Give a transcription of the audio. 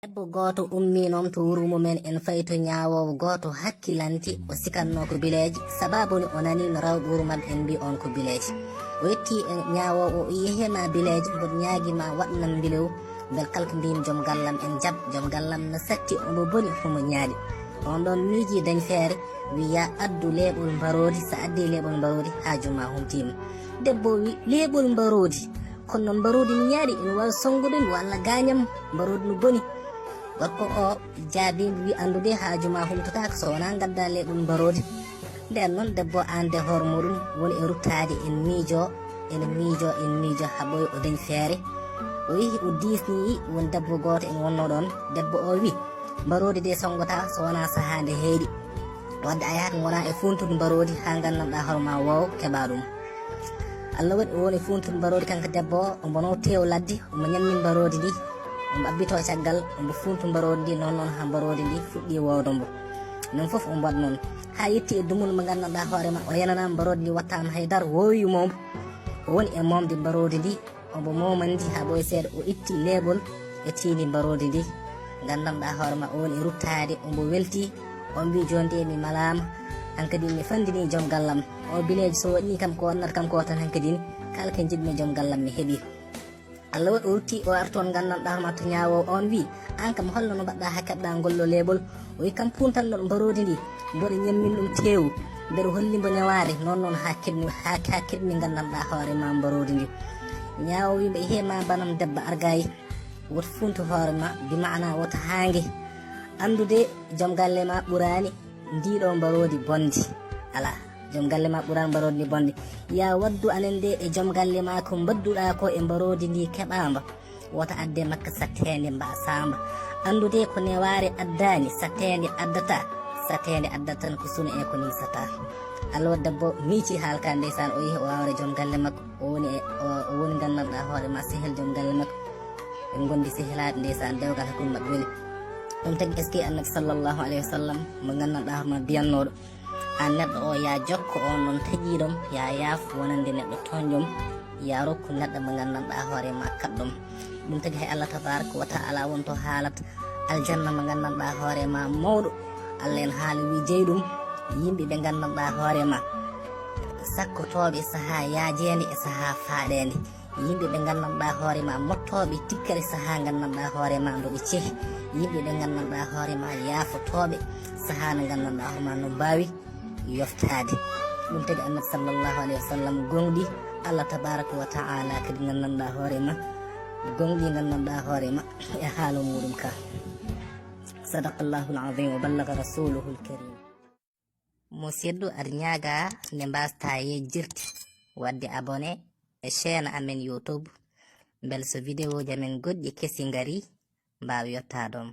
debbo goto ummi noon to wuro mumen en fayi to ñawowo goto hakkilanti o sikanno ko bileji sababuni o nani no rawɓe wuro mabɓe en mbi on ko bileji o yetti e ñawowo o yehema bileji mboɗo ñaguima waɗnan bilew bel kalko mbimi joom gallam en jaab joom gallam no satti omo boni homo ñaaɗi on ɗon miiji dañ feere wiya addu leeɓol mbarodi sa addi leeɓol mbarodi haajuma humtima debbo wi leeɓol mbarodi kono noon mbarodi mi ñaaɗi ene wawi songude mi walla gañam mbarodi no boni gorko o jaabimi wi andude haajuma humtotaka so wona gadda leeɓol mbarodi nden noon debbo ande hoore muɗum woni e ruttade en miijo ha ɓoyi o dañ feere o yehi o disni won debbo goto en wonno ɗon debbo o wi mbarodi de songota so wona sahande heeɗi wadde a yahata gona e funtude mbarodi ha gandanɗa hoorema wow keɓa ɗum Allah waɗi o woni funtude mbarodi kanko debbo o ombono tew ladde omo ñammi mbarodi ndi omo abbito caggal omo funtu mbarodi ndi noon ha mbarodi ndi fuɗɗi wowdo mbo non foof o mbaɗ noon ha yetti e dumol mo gandanɗa hoorema o yananama mbarodi ndi wattama haydara woyumomo o woni e momde mbarodi ndi omo momandi ha ɓoye seeɗa o itti leeɓol e tiini mbarodi ndi gandanɗa hoorema o woni e ruttade omo welti on mbi joni de mi malama hankadi mi fandini joom gallam o bileji so waɗini kam ko wannata kam ko tan hankadine kala ko jiɗmi joom gallam mi heeɓi Allah waɗi o rutti o ar toon gandanɗa hoorema to ñawowo on wi an kam holno no mbaɗɗa ha keɓɗa ngollo leeɓol o wi kam puntanɗo mbarodi ndi mboɗo ñammin ɗum tewu mbeɗa hollimbo neware noon ha keɓmi gandanɗa hoorema mbarodi ndi ñawo wimɓe hema banam debbo argayi woto funtu hoorema bi mana woto hangue andude joom galle ma ɓurani ndiɗo mbarodi bondi ala joom galle ma ɓurani mbarodi ndi bondi ya waddu anen de e joom galle ma ko mbadduɗa ko e mbarodi ndi keɓamba wota adde makka sattede mba samba andude ko neware addani sattede addata tan ko suna e ko nisata Allah wadde debbo miici haalka ndeysan o yeehi o wawre joom galle makko o woni gandanɗa hoorema sehel joom galle makko ɓe gondi sehelade ndeysan dewgal hakkude mabɓe weli ɗum tagi est ce que annabi sallllahu alayhi wa sallam mo gandanɗa hoorema biyannoɗo an neɗɗo o ya jokko on noon taƴiɗom ya yaafo wonande neɗɗo toñƴom ya rokku neɗɗo mo gandanɗa hoorema kaɗɗom ɗum tagi hay Allah tabaraka wa taala wonto haalata aljanna mo gandanɗa hoorema mawɗo Allah en haali wi jeeyi ɗum yimɓe ɓe gandanɗa hoorema sakkotoɓe saaha yaajede e saaha faaɗede yimɓe ɓe gandanɗa hoorema mottoɓe tikkare saaha gandanɗa hoorema ndoɓe ceehi yimɓe ɓe gandanɗa hoorema yaafotoɓe saaha no gandanɗa hoorema no mbawi yoftade ɗum tagi annabi sallllahu alayhi wa sallam gonɗi Allah tabaraka wa taala kadi gandanɗa hoorema gonɗi gandanɗa hoorema e haalu muɗum ka sadaqallahu alazim wa ballaga rasuluhu lkarim musidɗo aɗa ñaaga nde mbasta yejjirde wadde abonné e chaine amen YouTube bel so vidéo ji amen goɗɗi kesi ngari mbawa yettadon